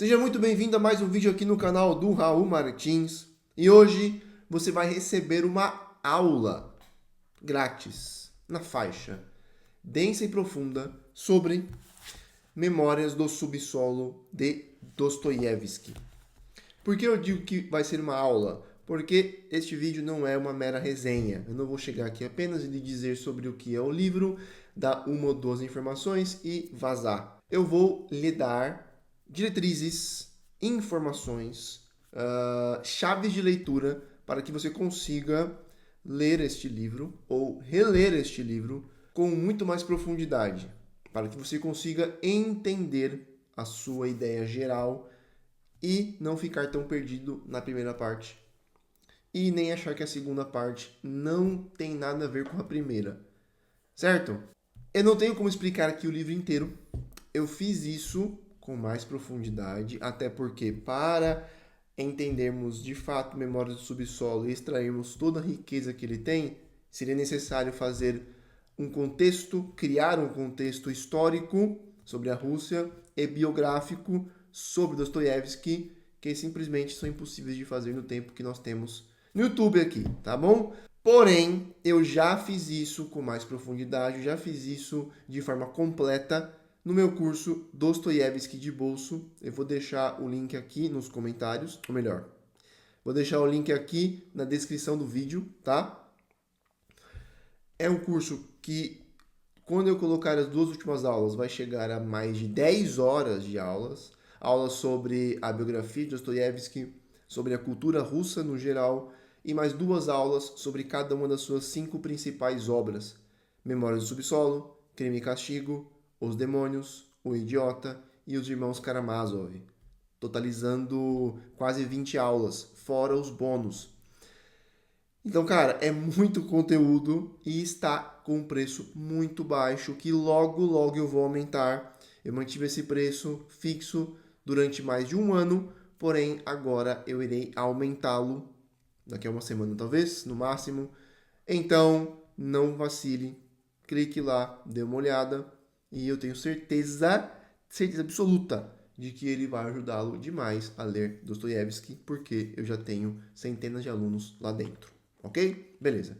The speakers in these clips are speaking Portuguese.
Seja muito bem-vindo a mais um vídeo aqui no canal do Raul Martins. E hoje você vai receber uma aula grátis, na faixa, densa e profunda, sobre Memórias do Subsolo de Dostoiévski. Por que eu digo que vai ser uma aula? Porque este vídeo não é uma mera resenha. Eu não vou chegar aqui apenas e lhe dizer sobre o que é o livro, dar uma ou duas informações e vazar. Eu vou lhe dar diretrizes, informações, chaves de leitura para que você consiga ler este livro ou reler este livro com muito mais profundidade, para que você consiga entender a sua ideia geral e não ficar tão perdido na primeira parte e nem achar que a segunda parte não tem nada a ver com a primeira, certo? Eu não tenho como explicar aqui o livro inteiro. Eu fiz isso com mais profundidade, até porque para entendermos de fato Memórias do Subsolo e extrairmos toda a riqueza que ele tem, seria necessário fazer um contexto, criar um contexto histórico sobre a Rússia e biográfico sobre Dostoiévski, que simplesmente são impossíveis de fazer no tempo que nós temos no YouTube aqui, tá bom? Porém, eu já fiz isso com mais profundidade, já fiz isso de forma completa no meu curso Dostoiévski de bolso. Eu vou deixar o link aqui nos comentários, ou melhor, vou deixar o link aqui na descrição do vídeo, tá? É um curso que, quando eu colocar as duas últimas aulas, vai chegar a mais de 10 horas de aulas. Aulas sobre a biografia de Dostoiévski, sobre a cultura russa no geral, e mais duas aulas sobre cada uma das suas 5 principais obras: Memórias do Subsolo, Crime e Castigo, Os Demônios, O Idiota e Os Irmãos Karamazov, totalizando quase 20 aulas, fora os bônus. Então, cara, é muito conteúdo e está com um preço muito baixo, que logo, logo eu vou aumentar. Eu mantive esse preço fixo durante mais de um ano, porém agora eu irei aumentá-lo daqui a uma semana talvez, no máximo. Então, não vacile, clique lá, dê uma olhada e eu tenho certeza, certeza absoluta de que ele vai ajudá-lo demais a ler Dostoiévski, porque eu já tenho centenas de alunos lá dentro, ok? Beleza.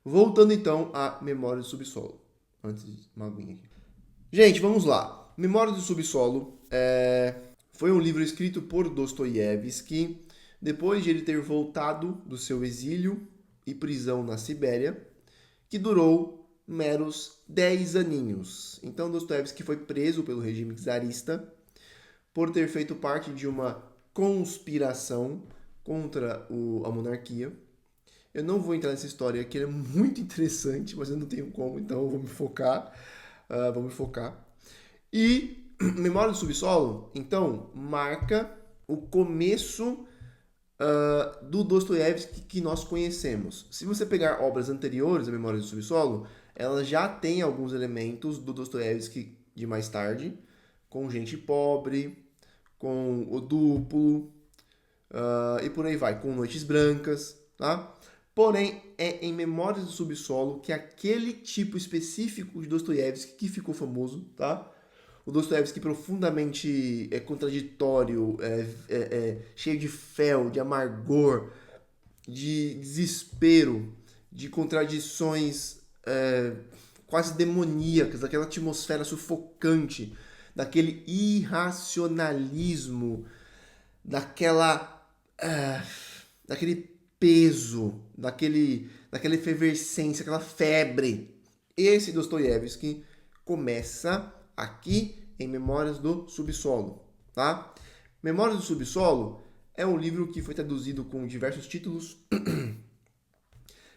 Voltando então a Memórias do Subsolo. Antes de uma aguinha aqui. Gente, vamos lá. Memórias do Subsolo foi um livro escrito por Dostoiévski depois de ele ter voltado do seu exílio e prisão na Sibéria, que durou meros 10 aninhos. Então Dostoiévski foi preso pelo regime czarista por ter feito parte de uma conspiração contra a monarquia. Eu não vou entrar nessa história aqui, ela é muito interessante, mas eu não tenho como, então eu vou me focar. Vou me focar. E Memória do Subsolo, então, marca o começo do Dostoiévski que nós conhecemos. Se você pegar obras anteriores à Memória do Subsolo, ela já tem alguns elementos do Dostoiévski de mais tarde, com gente pobre, com o duplo, e por aí vai, com Noites Brancas, tá? Porém, é em Memórias do Subsolo que aquele tipo específico de Dostoiévski que ficou famoso, tá? O Dostoiévski profundamente contraditório, cheio de fel, de amargor, de desespero, de contradições quase demoníacas, daquela atmosfera sufocante, daquele irracionalismo, daquele peso, daquela efervescência, aquela febre. Esse Dostoiévski começa aqui em Memórias do Subsolo, tá? Memórias do Subsolo é um livro que foi traduzido com diversos títulos.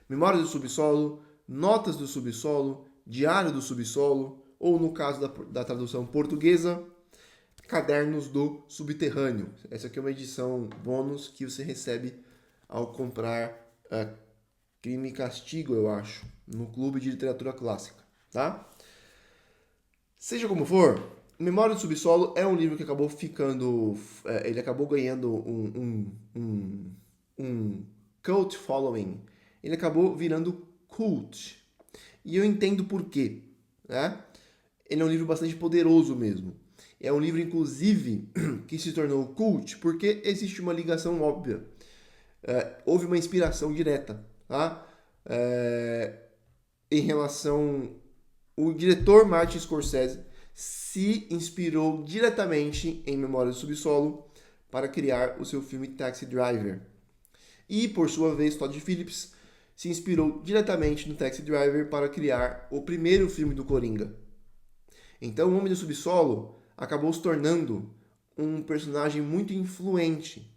Memórias do Subsolo, Notas do Subsolo, Diário do Subsolo, ou no caso da tradução portuguesa, Cadernos do Subterrâneo. Essa aqui é uma edição bônus que você recebe ao comprar Crime e Castigo, eu acho, no Clube de Literatura Clássica, tá? Seja como for, Memória do Subsolo é um livro que acabou ficando... ele acabou ganhando um cult following. Ele acabou virando cult. E eu entendo por quê, né? Ele é um livro bastante poderoso mesmo. É um livro, inclusive, que se tornou cult porque existe uma ligação óbvia. Houve uma inspiração direta, tá? Em relação... O diretor Martin Scorsese se inspirou diretamente em Memórias do Subsolo para criar o seu filme Taxi Driver. E, por sua vez, Todd Phillips se inspirou diretamente no Taxi Driver para criar o primeiro filme do Coringa. Então, o Homem do Subsolo acabou se tornando um personagem muito influente.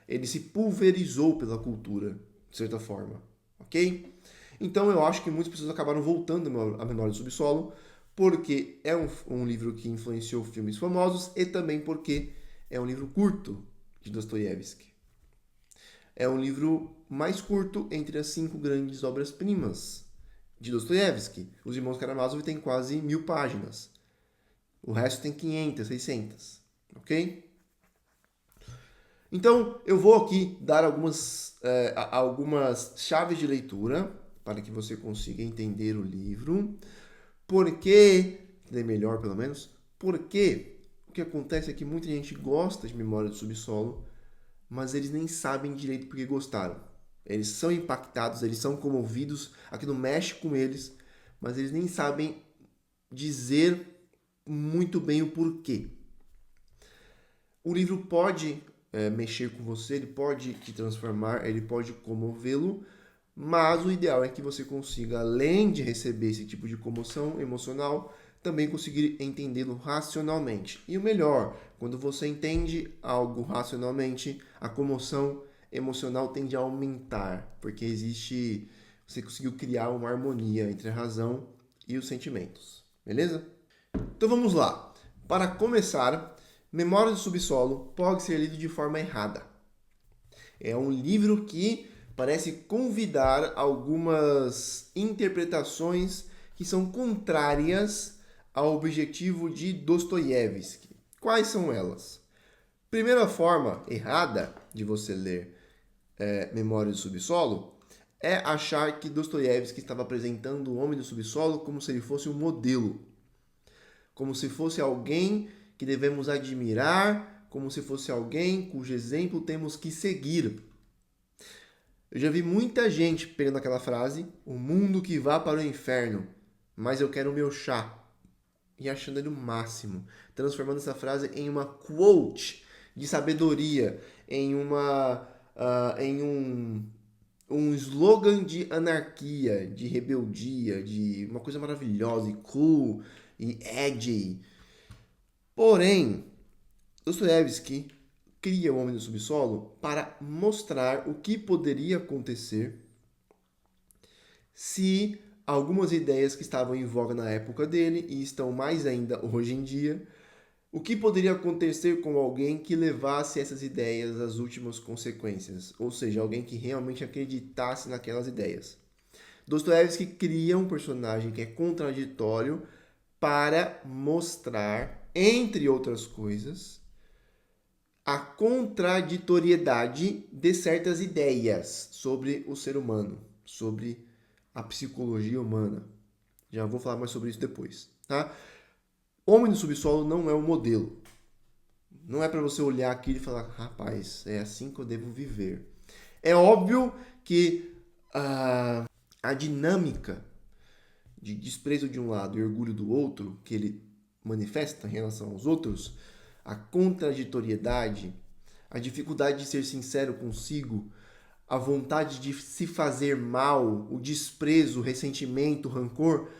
Ele se pulverizou pela cultura, de certa forma, ok? Então, eu acho que muitas pessoas acabaram voltando a Memória do Subsolo porque é um livro que influenciou filmes famosos e também porque é um livro curto de Dostoiévski. É um livro mais curto entre as 5 grandes obras-primas de Dostoiévski. Os Irmãos Karamazov têm quase 1000 páginas. O resto tem 500, 600. Ok? Então, eu vou aqui dar algumas chaves de leitura para que você consiga entender o livro. Melhor pelo menos, porque o que acontece é que muita gente gosta de Memória do Subsolo, mas eles nem sabem direito porque gostaram. Eles são impactados, eles são comovidos, aquilo mexe com eles, mas eles nem sabem dizer muito bem o porquê. O livro pode mexer com você, ele pode te transformar, ele pode comovê-lo, mas o ideal é que você consiga, além de receber esse tipo de comoção emocional, também conseguir entendê-lo racionalmente. E o melhor, quando você entende algo racionalmente, a comoção emocional tende a aumentar, porque você conseguiu criar uma harmonia entre a razão e os sentimentos. Beleza? Então vamos lá. Para começar, Memórias do Subsolo pode ser lido de forma errada. É um livro que parece convidar algumas interpretações que são contrárias ao objetivo de Dostoiévski. Quais são elas? Primeira forma errada de você ler Memórias do Subsolo é achar que Dostoiévski estava apresentando o homem do subsolo como se ele fosse um modelo, como se fosse alguém que devemos admirar, como se fosse alguém cujo exemplo temos que seguir. Eu já vi muita gente pegando aquela frase, o mundo que vá para o inferno, mas eu quero o meu chá, e achando ele o máximo, transformando essa frase em uma quote de sabedoria, em um slogan de anarquia, de rebeldia, de uma coisa maravilhosa e cool e edgy. Porém, Dostoiévski cria o Homem do Subsolo para mostrar o que poderia acontecer se algumas ideias que estavam em voga na época dele e estão mais ainda hoje em dia, o que poderia acontecer com alguém que levasse essas ideias às últimas consequências, ou seja, alguém que realmente acreditasse naquelas ideias. Dostoiévski cria um personagem que é contraditório para mostrar, entre outras coisas, a contraditoriedade de certas ideias sobre o ser humano, sobre a psicologia humana. Já vou falar mais sobre isso depois, tá? Homem do Subsolo não é um modelo. Não é para você olhar aquilo e falar, rapaz, é assim que eu devo viver. É óbvio que a dinâmica de desprezo de um lado e orgulho do outro, que ele manifesta em relação aos outros, a contraditoriedade, a dificuldade de ser sincero consigo, a vontade de se fazer mal, o desprezo, o ressentimento, o rancor,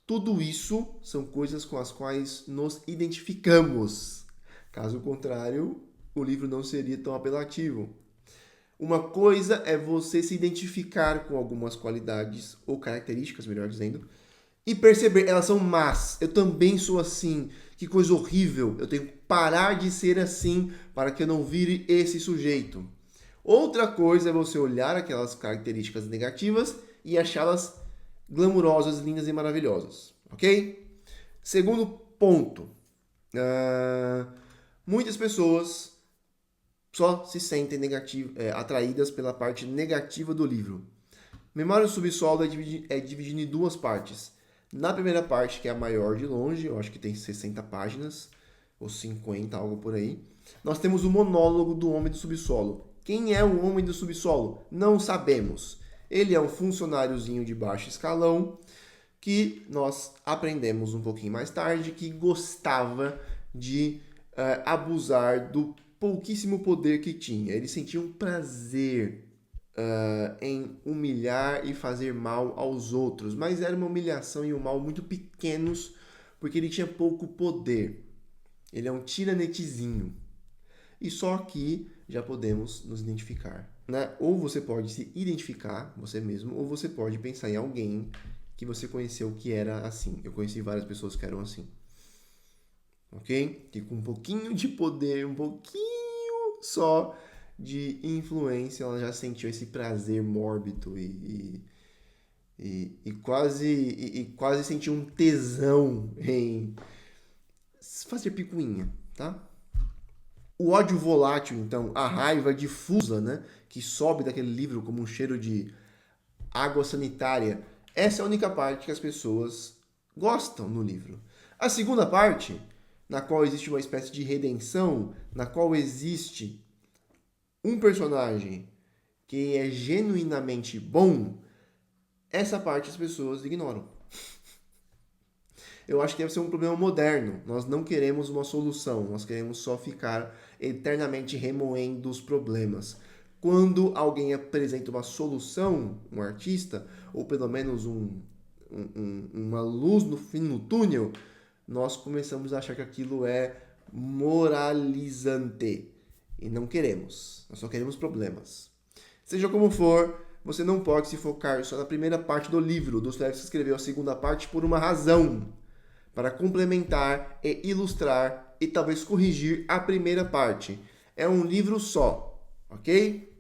tudo isso são coisas com as quais nos identificamos. Caso contrário, o livro não seria tão apelativo. Uma coisa é você se identificar com algumas qualidades, ou características, melhor dizendo, e perceber, elas são más. Eu também sou assim. Que coisa horrível. Eu tenho que parar de ser assim para que eu não vire esse sujeito. Outra coisa é você olhar aquelas características negativas e achá-las glamurosas, lindas e maravilhosas. Ok? Segundo ponto. Muitas pessoas só se sentem atraídas pela parte negativa do livro. Memória do Subsolo é dividido em 2 partes. Na primeira parte, que é a maior de longe, eu acho que tem 60 páginas, ou 50, algo por aí, nós temos o monólogo do Homem do Subsolo. Quem é o Homem do Subsolo? Não sabemos. Ele é um funcionáriozinho de baixo escalão que nós aprendemos um pouquinho mais tarde que gostava de abusar do pouquíssimo poder que tinha. Ele sentia um prazer em humilhar e fazer mal aos outros, mas era uma humilhação e um mal muito pequenos, porque ele tinha pouco poder. Ele é um tiranetezinho. E só aqui já podemos nos identificar, né? Ou você pode se identificar, você mesmo, ou você pode pensar em alguém que você conheceu que era assim. Eu conheci várias pessoas que eram assim. Ok? Que com um pouquinho de poder, um pouquinho só de influência, ela já sentiu esse prazer mórbido quase sentiu um tesão em fazer picuinha, tá? O ódio volátil, então, a raiva difusa, né, que sobe daquele livro como um cheiro de água sanitária, essa é a única parte que as pessoas gostam no livro. A segunda parte, na qual existe uma espécie de redenção, na qual existe um personagem que é genuinamente bom, essa parte as pessoas ignoram. Eu acho que deve ser um problema moderno. Nós não queremos uma solução, nós queremos só ficar eternamente remoendo os problemas. Quando alguém apresenta uma solução, um artista, ou pelo menos uma luz no fim do túnel, nós começamos a achar que aquilo é moralizante. E não queremos. Nós só queremos problemas. Seja como for, você não pode se focar só na primeira parte do livro. Dostoiévski escreveu a segunda parte por uma razão, para complementar e ilustrar e talvez corrigir a primeira parte. É um livro só, ok?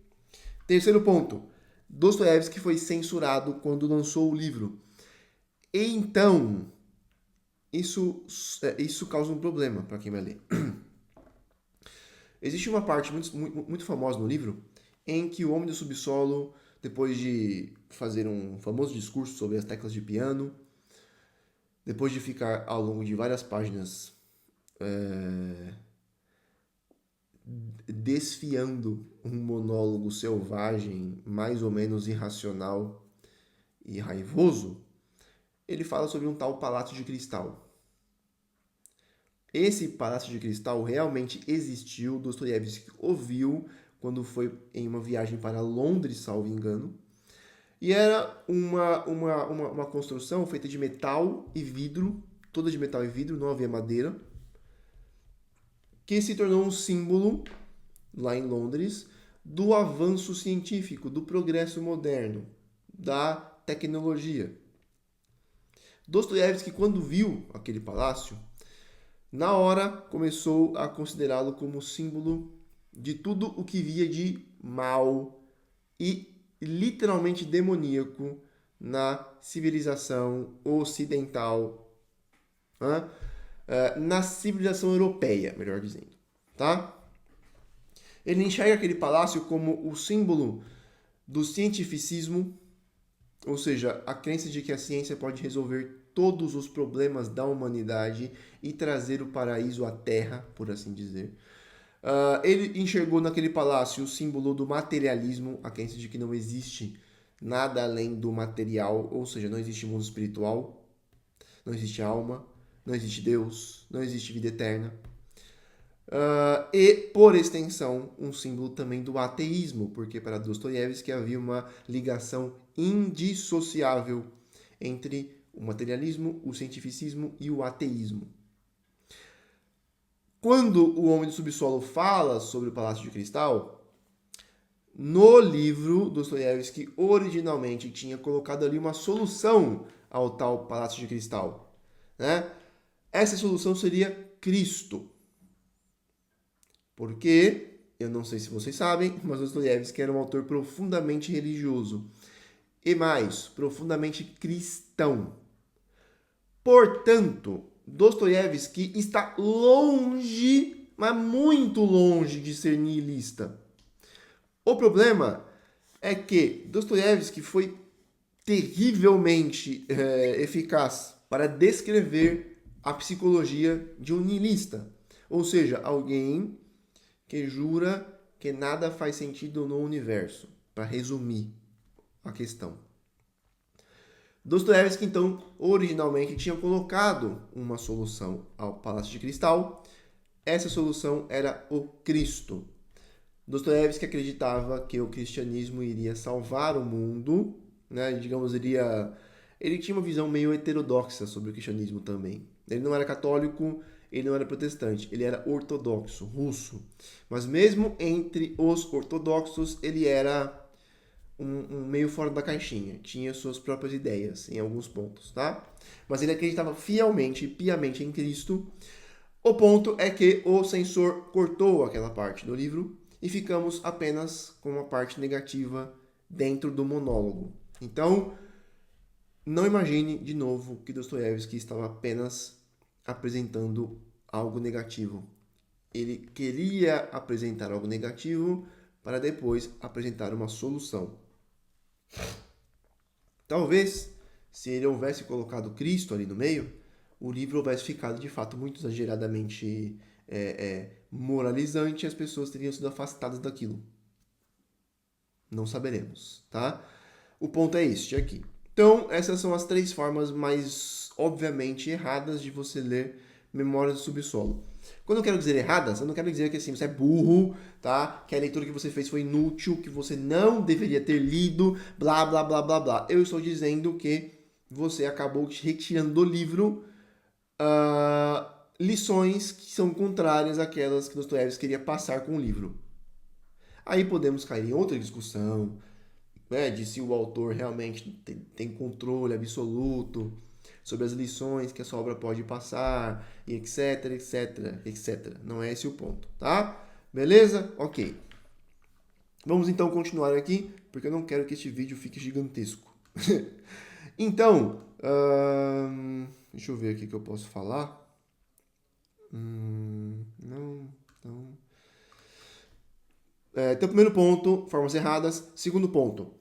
Terceiro ponto. Dostoiévski foi censurado quando lançou o livro. E então, isso causa um problema para quem vai ler. Existe uma parte muito famosa no livro em que o Homem do Subsolo, depois de fazer um famoso discurso sobre as teclas de piano, depois de ficar ao longo de várias páginas desfiando um monólogo selvagem, mais ou menos irracional e raivoso, ele fala sobre um tal Palácio de Cristal. Esse Palácio de Cristal realmente existiu, Dostoiévski ouviu quando foi em uma viagem para Londres, salvo engano, e era uma construção feita de metal e vidro, toda de metal e vidro, não havia madeira, que se tornou um símbolo, lá em Londres, do avanço científico, do progresso moderno, da tecnologia. Dostoiévski, quando viu aquele palácio, na hora começou a considerá-lo como símbolo de tudo o que via de mal e literalmente demoníaco na civilização ocidental, na civilização europeia, melhor dizendo, tá? Ele enxerga aquele palácio como o símbolo do cientificismo, ou seja, a crença de que a ciência pode resolver todos os problemas da humanidade e trazer o paraíso à Terra, por assim dizer. Ele enxergou naquele palácio o símbolo do materialismo, a crença de que não existe nada além do material, ou seja, não existe mundo espiritual, não existe alma, não existe Deus, não existe vida eterna. E, por extensão, um símbolo também do ateísmo, porque para Dostoiévski havia uma ligação indissociável entre o materialismo, o cientificismo e o ateísmo. Quando o Homem do Subsolo fala sobre o Palácio de Cristal, no livro, Dostoiévski originalmente tinha colocado ali uma solução ao tal Palácio de Cristal, né? Essa solução seria Cristo. Porque, eu não sei se vocês sabem, mas Dostoiévski era um autor profundamente religioso. E mais, profundamente cristão. Portanto, Dostoiévski está longe, mas muito longe de ser nihilista. O problema é que Dostoiévski foi terrivelmente eficaz para descrever a psicologia de um niilista, ou seja, alguém que jura que nada faz sentido no universo, para resumir a questão. Dostoiévski, então, originalmente tinha colocado uma solução ao Palácio de Cristal. Essa solução era o Cristo. Dostoiévski acreditava que o cristianismo iria salvar o mundo, né? Digamos, ele tinha uma visão meio heterodoxa sobre o cristianismo também. Ele não era católico, ele não era protestante, ele era ortodoxo, russo. Mas mesmo entre os ortodoxos, ele era um meio fora da caixinha, tinha suas próprias ideias em alguns pontos, tá? Mas ele acreditava fielmente e piamente em Cristo. O ponto é que o censor cortou aquela parte do livro e ficamos apenas com uma parte negativa dentro do monólogo. Então, não imagine de novo que Dostoiévski estava apenas apresentando algo negativo. Ele queria apresentar algo negativo para depois apresentar uma solução. Talvez, se ele houvesse colocado Cristo ali no meio, o livro houvesse ficado de fato muito exageradamente moralizante e as pessoas teriam sido afastadas daquilo. Não saberemos, tá? O ponto é este aqui. Então, essas são as 3 formas mais obviamente erradas de você ler Memórias do Subsolo. Quando eu quero dizer erradas, eu não quero dizer que assim, você é burro, tá? Que a leitura que você fez foi inútil, que você não deveria ter lido, blá, blá, blá, blá, blá. Eu estou dizendo que você acabou retirando do livro lições que são contrárias àquelas que Dostoiévski queria passar com o livro. Aí podemos cair em outra discussão, né, de se o autor realmente tem controle absoluto sobre as lições que a sua obra pode passar, e etc, etc, etc. Não é esse o ponto, tá? Beleza? Ok. Vamos então continuar aqui, porque eu não quero que este vídeo fique gigantesco. Então, deixa eu ver aqui o que eu posso falar. Não. Então, primeiro ponto, formas erradas. Segundo ponto,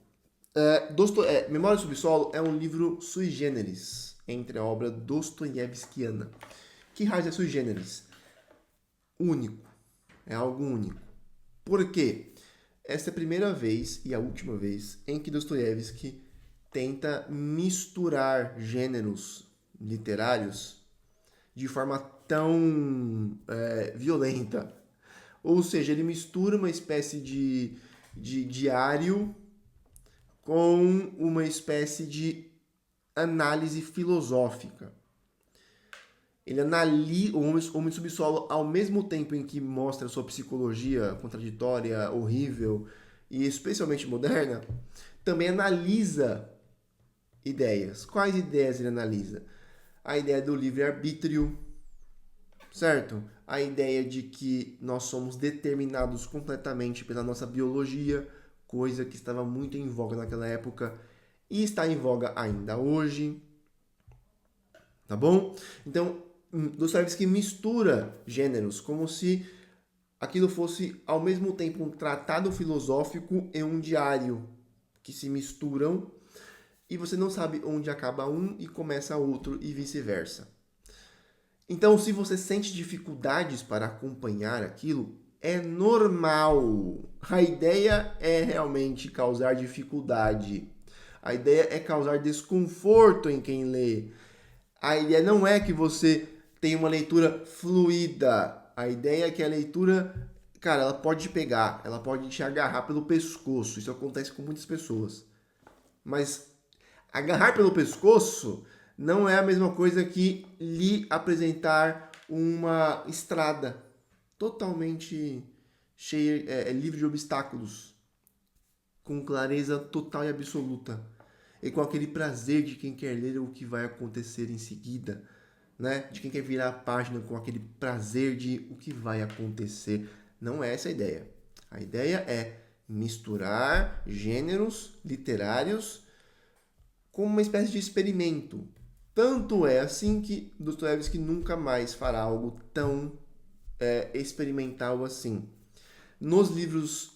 Memória do Subsolo é um livro sui generis entre a obra dostoiévskiana. Que raio é sui generis? Único. É algo único. Por quê? Essa é a primeira vez e a última vez em que Dostoiévski tenta misturar gêneros literários de forma tão violenta. Ou seja, ele mistura uma espécie de diário com uma espécie de análise filosófica. Ele analisa o Homem do Subsolo, ao mesmo tempo em que mostra sua psicologia contraditória, horrível e especialmente moderna, também analisa ideias. Quais ideias ele analisa? A ideia do livre-arbítrio, certo? A ideia de que nós somos determinados completamente pela nossa biologia, coisa que estava muito em voga naquela época e está em voga ainda hoje. Tá bom? Então, Dostoiévski mistura gêneros como se aquilo fosse ao mesmo tempo um tratado filosófico e um diário que se misturam e você não sabe onde acaba um e começa outro e vice-versa. Então, se você sente dificuldades para acompanhar aquilo, é normal. A ideia é realmente causar dificuldade. A ideia é causar desconforto em quem lê. A ideia não é que você tenha uma leitura fluida. A ideia é que a leitura, cara, ela pode te pegar, ela pode te agarrar pelo pescoço. Isso acontece com muitas pessoas. Mas agarrar pelo pescoço não é a mesma coisa que lhe apresentar uma estrada totalmente cheia, livre de obstáculos, com clareza total e absoluta, e com aquele prazer de quem quer ler o que vai acontecer em seguida, né? De quem quer virar a página com aquele prazer de o que vai acontecer. Não é essa a ideia. A ideia é misturar gêneros literários como uma espécie de experimento. Tanto é assim que Dostoiévski nunca mais fará algo tão experimental assim. Nos livros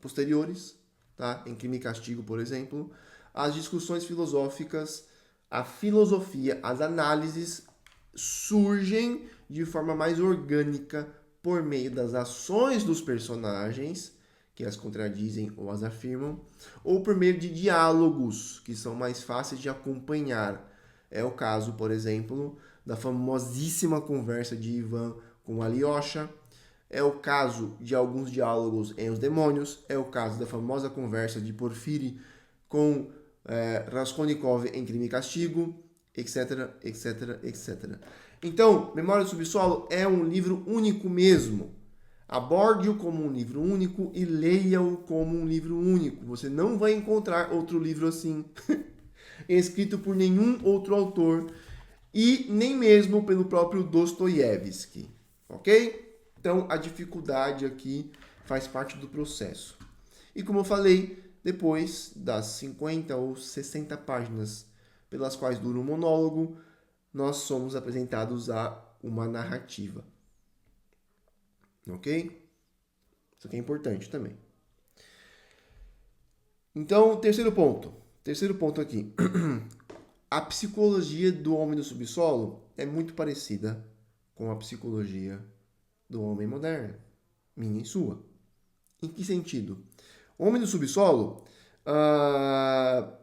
posteriores, tá? Em Crime e Castigo, por exemplo, as discussões filosóficas a filosofia, as análises surgem de forma mais orgânica por meio das ações dos personagens, que as contradizem ou as afirmam, ou por meio de diálogos, que são mais fáceis de acompanhar. É o caso, por exemplo, da famosíssima conversa de Ivan com Alyosha, é o caso de alguns diálogos em Os Demônios, é o caso da famosa conversa de Porfiri com Raskolnikov em Crime e Castigo, etc, etc, etc. Então, Memória do Subsolo é um livro único mesmo. Aborde-o como um livro único e leia-o como um livro único. Você não vai encontrar outro livro assim, escrito por nenhum outro autor e nem mesmo pelo próprio Dostoiévski, ok? Então, a dificuldade aqui faz parte do processo. E como eu falei, depois das 50 ou 60 páginas pelas quais dura o monólogo, nós somos apresentados a uma narrativa. Ok? Isso aqui é importante também. Então, terceiro ponto. Terceiro ponto aqui. A psicologia do homem do subsolo é muito parecida com a psicologia do homem moderno. Minha e sua. Em que sentido? O homem do subsolo,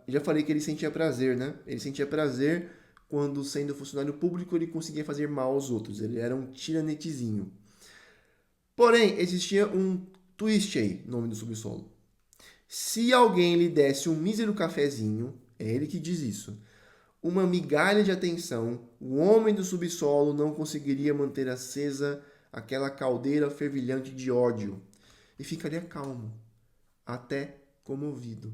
já falei que ele sentia prazer, né? Ele sentia prazer quando, sendo funcionário público, ele conseguia fazer mal aos outros. Ele era um tiranetezinho. Porém, existia um twist aí no homem do subsolo. Se alguém lhe desse um mísero cafezinho, é ele que diz isso, uma migalha de atenção, o homem do subsolo não conseguiria manter acesa aquela caldeira fervilhante de ódio e ficaria calmo, até comovido.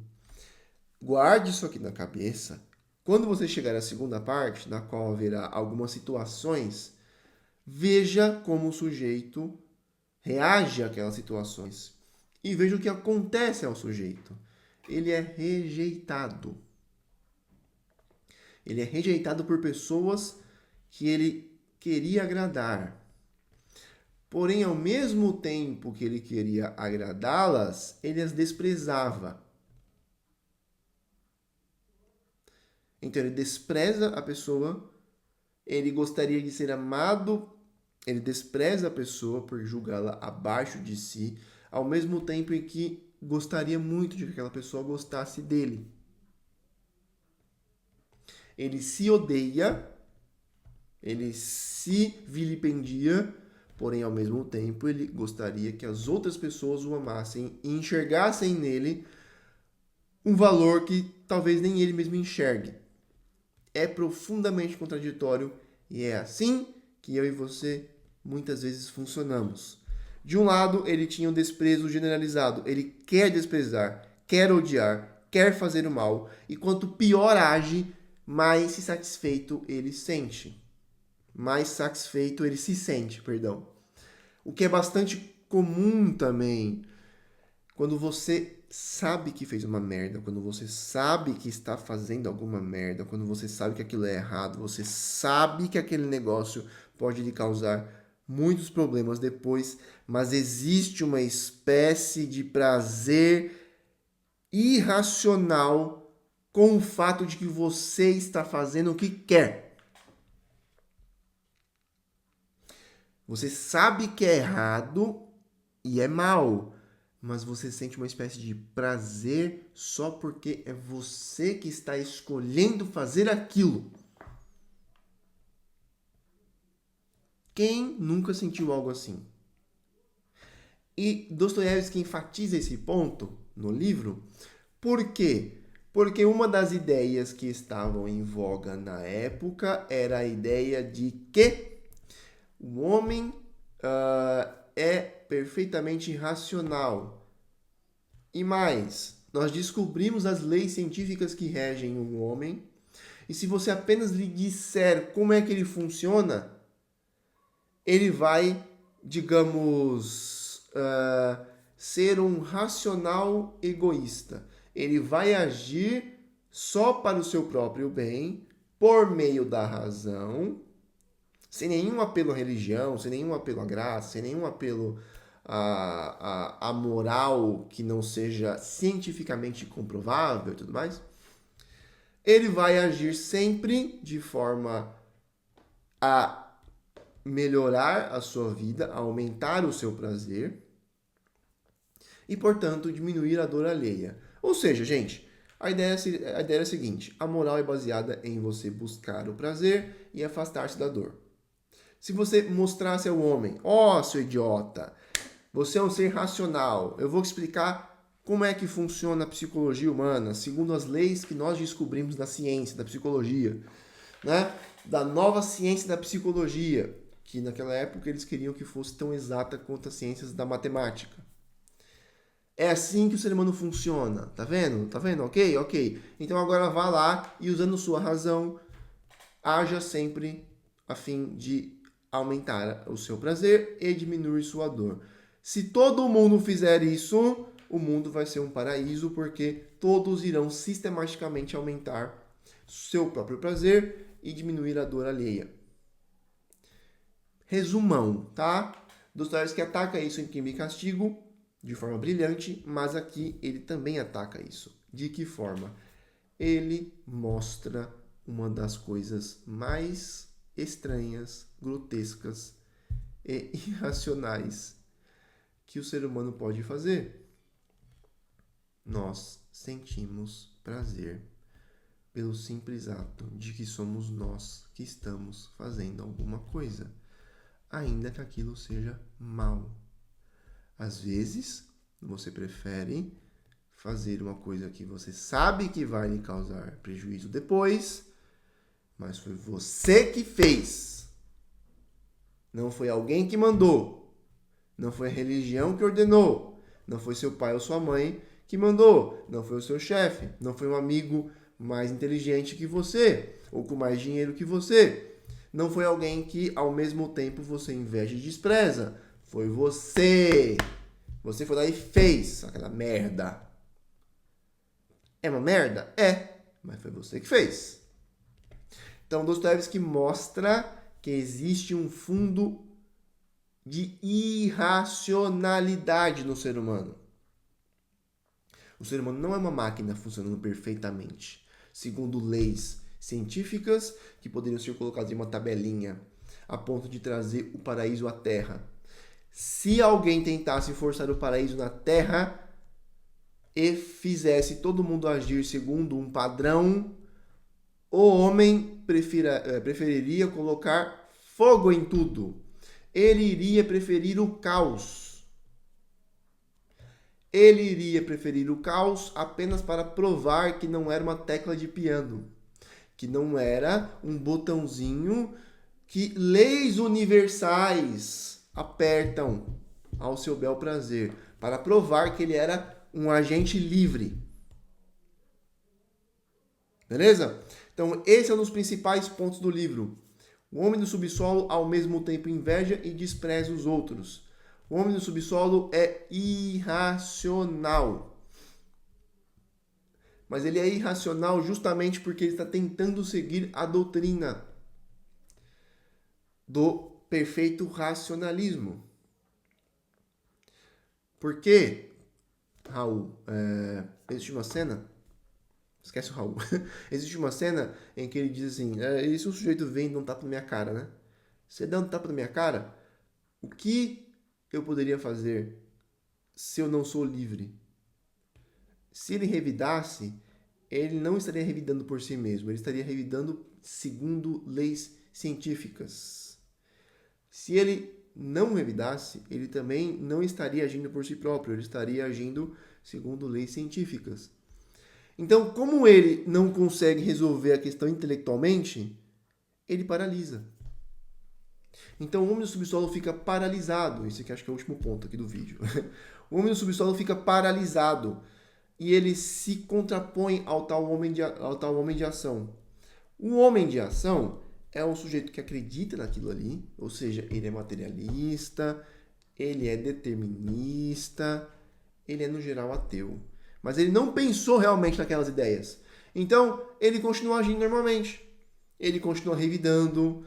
Guarde isso aqui na cabeça. Quando você chegar à segunda parte, na qual haverá algumas situações, veja como o sujeito reage àquelas situações e veja o que acontece ao sujeito. Ele é rejeitado. Ele é rejeitado por pessoas que ele queria agradar. Porém, ao mesmo tempo que ele queria agradá-las, ele as desprezava. Então, ele despreza a pessoa, ele gostaria de ser amado, ele despreza a pessoa por julgá-la abaixo de si, ao mesmo tempo em que gostaria muito de que aquela pessoa gostasse dele. Ele se odeia, ele se vilipendia, porém, ao mesmo tempo, ele gostaria que as outras pessoas o amassem e enxergassem nele um valor que talvez nem ele mesmo enxergue. É profundamente contraditório e é assim que eu e você muitas vezes funcionamos. De um lado, ele tinha um desprezo generalizado. Ele quer desprezar, quer odiar, quer fazer o mal. E quanto pior age, mais satisfeito ele sente. Mais satisfeito ele se sente, perdão. O que é bastante comum também. Quando você sabe que fez uma merda, quando você sabe que está fazendo alguma merda, quando você sabe que aquilo é errado, você sabe que aquele negócio pode lhe causar muitos problemas depois, mas existe uma espécie de prazer irracional com o fato de que você está fazendo o que quer. Você sabe que é errado e é mal, mas você sente uma espécie de prazer só porque é você que está escolhendo fazer aquilo. Quem nunca sentiu algo assim? E Dostoiévski enfatiza esse ponto no livro. Por quê? Porque uma das ideias que estavam em voga na época era a ideia de que o homem é perfeitamente racional. E mais, nós descobrimos as leis científicas que regem o homem. E se você apenas lhe disser como é que ele funciona, ele vai, digamos, ser um racional egoísta. Ele vai agir só para o seu próprio bem, por meio da razão, sem nenhum apelo à religião, sem nenhum apelo à graça, sem nenhum apelo à moral que não seja cientificamente comprovável e tudo mais. ele vai agir sempre de forma a melhorar a sua vida, a aumentar o seu prazer e, portanto, diminuir a dor alheia. Ou seja, gente, a ideia é a seguinte: a moral é baseada em você buscar o prazer e afastar-se da dor. Se você mostrasse ao homem, ó, seu idiota, você é um ser racional, eu vou te explicar como é que funciona a psicologia humana, segundo as leis que nós descobrimos da ciência, da psicologia, né? Da nova ciência da psicologia, que naquela época eles queriam que fosse tão exata quanto as ciências da matemática. É assim que o ser humano funciona, tá vendo? Tá vendo? Ok? Ok. Então agora vá lá e, usando sua razão, haja sempre a fim de aumentar o seu prazer e diminuir sua dor. Se todo mundo fizer isso, o mundo vai ser um paraíso, porque todos irão sistematicamente aumentar seu próprio prazer e diminuir a dor alheia. Resumão, tá? Dostoiévski ataca isso em Crime e Castigo de forma brilhante, mas aqui ele também ataca isso. De que forma? Ele mostra uma das coisas mais estranhas, grotescas e irracionais que o ser humano pode fazer. Nós sentimos prazer pelo simples ato de que somos nós que estamos fazendo alguma coisa, ainda que aquilo seja mal. Às vezes, você prefere fazer uma coisa que você sabe que vai lhe causar prejuízo depois, mas foi você que fez. Não foi alguém que mandou. Não foi a religião que ordenou. Não foi seu pai ou sua mãe que mandou. Não foi o seu chefe. Não foi um amigo mais inteligente que você, ou com mais dinheiro que você. Não foi alguém que, ao mesmo tempo, você inveja e despreza. Foi você. Você foi lá e fez aquela merda. É uma merda? É. Mas foi você que fez. Então, Dostoiévski mostra que existe um fundo de irracionalidade no ser humano. O ser humano não é uma máquina funcionando perfeitamente, segundo leis científicas que poderiam ser colocadas em uma tabelinha a ponto de trazer o paraíso à Terra. Se alguém tentasse forçar o paraíso na Terra e fizesse todo mundo agir segundo um padrão, o homem preferiria colocar fogo em tudo. Ele iria preferir o caos. Ele iria preferir o caos apenas para provar que não era uma tecla de piano, que não era um botãozinho que leis universais apertam ao seu bel prazer, para provar que ele era um agente livre. Beleza? Então, esse é um dos principais pontos do livro. O homem do subsolo, ao mesmo tempo, inveja e despreza os outros. O homem do subsolo é irracional. Mas ele é irracional justamente porque ele está tentando seguir a doutrina do perfeito racionalismo. Por quê, Raul? Existe uma cena... Esquece o Raul. Existe uma cena em que ele diz assim, e se o sujeito vem e dá um tapa na minha cara, né? Você dá um tapa na minha cara, o que eu poderia fazer se eu não sou livre? Se ele revidasse, ele não estaria revidando por si mesmo, ele estaria revidando segundo leis científicas. Se ele não revidasse, ele também não estaria agindo por si próprio, ele estaria agindo segundo leis científicas. Então, como ele não consegue resolver a questão intelectualmente, ele paralisa. Então, o homem do subsolo fica paralisado. Esse aqui acho que é o último ponto aqui do vídeo. O homem do subsolo fica paralisado e ele se contrapõe ao tal homem de ação. O homem de ação é um sujeito que acredita naquilo ali, ou seja, ele é materialista, ele é determinista, ele é, no geral, ateu. Mas ele não pensou realmente naquelas ideias. Então, ele continua agindo normalmente. Ele continua revidando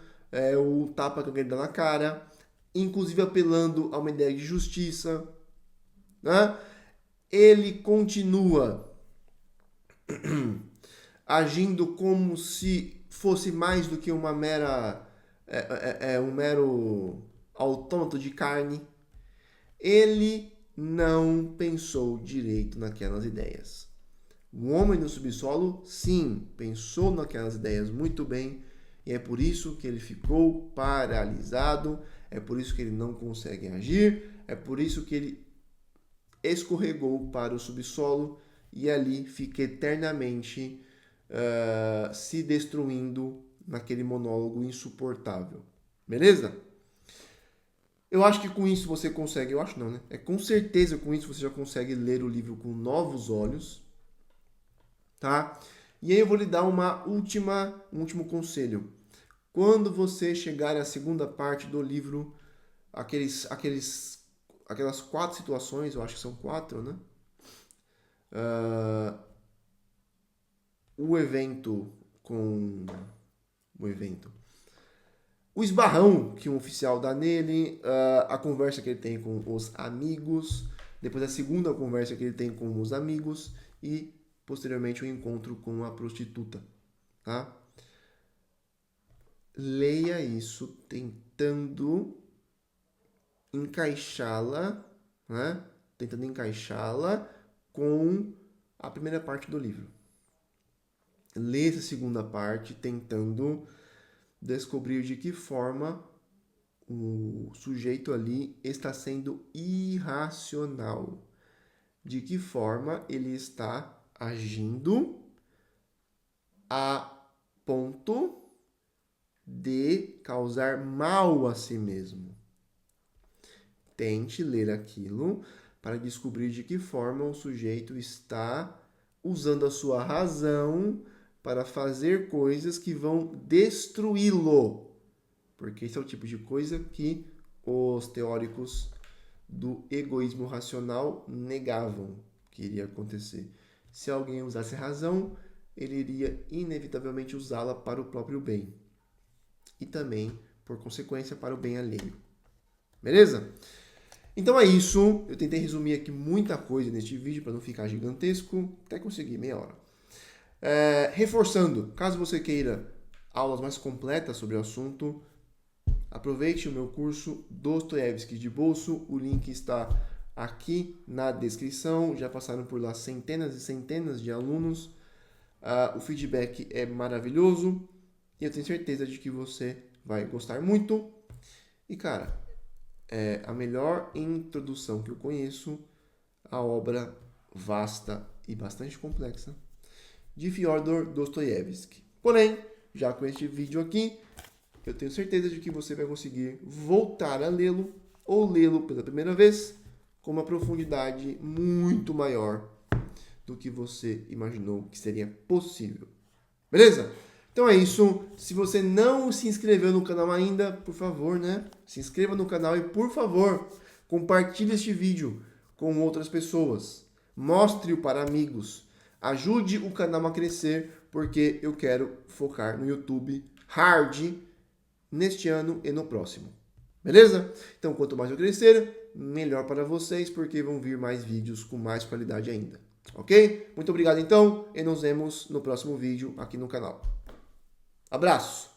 o tapa que alguém dá na cara, inclusive apelando a uma ideia de justiça. Né? Ele continua agindo como se fosse mais do que uma mera um mero autômato de carne. Ele não pensou direito naquelas ideias. O homem no subsolo, sim, pensou naquelas ideias muito bem, e é por isso que ele ficou paralisado, é por isso que ele não consegue agir, é por isso que ele escorregou para o subsolo e ali fica eternamente se destruindo naquele monólogo insuportável. Beleza? Eu acho que com isso você consegue, eu acho não, né? Com certeza com isso você já consegue ler o livro com novos olhos, tá? E aí eu vou lhe dar um último conselho. Quando você chegar à segunda parte do livro, aquelas 4 situações, eu acho que são 4, né? O esbarrão que um oficial dá nele, a conversa que ele tem com os amigos, depois a segunda conversa que ele tem com os amigos e posteriormente o encontro com a prostituta, tá? Leia isso tentando encaixá-la, né? Tentando encaixá-la com a primeira parte do livro. Lê essa segunda parte tentando descobrir de que forma o sujeito ali está sendo irracional. De que forma ele está agindo a ponto de causar mal a si mesmo. Tente ler aquilo para descobrir de que forma o sujeito está usando a sua razão para fazer coisas que vão destruí-lo. Porque esse é o tipo de coisa que os teóricos do egoísmo racional negavam que iria acontecer. Se alguém usasse razão, ele iria inevitavelmente usá-la para o próprio bem. E também, por consequência, para o bem alheio. Beleza? Então é isso. Eu tentei resumir aqui muita coisa neste vídeo para não ficar gigantesco. Até consegui, meia hora. Reforçando, caso você queira aulas mais completas sobre o assunto, aproveite o meu curso Dostoiévski de bolso. O link está aqui na descrição. Já passaram por lá centenas e centenas de alunos. O feedback é maravilhoso. E eu tenho certeza de que você vai gostar muito. E, cara, é a melhor introdução que eu conheço à obra vasta e bastante complexa de Fyodor Dostoiévski. Porém, já com este vídeo aqui, eu tenho certeza de que você vai conseguir voltar a lê-lo ou lê-lo pela primeira vez com uma profundidade muito maior do que você imaginou que seria possível. Beleza? Então é isso. Se você não se inscreveu no canal ainda, por favor, né? Se inscreva no canal e, por favor, compartilhe este vídeo com outras pessoas. Mostre-o para amigos. Ajude o canal a crescer, porque eu quero focar no YouTube hard neste ano e no próximo. Beleza? Então, quanto mais eu crescer, melhor para vocês, porque vão vir mais vídeos com mais qualidade ainda. Ok? Muito obrigado, então, e nos vemos no próximo vídeo aqui no canal. Abraço!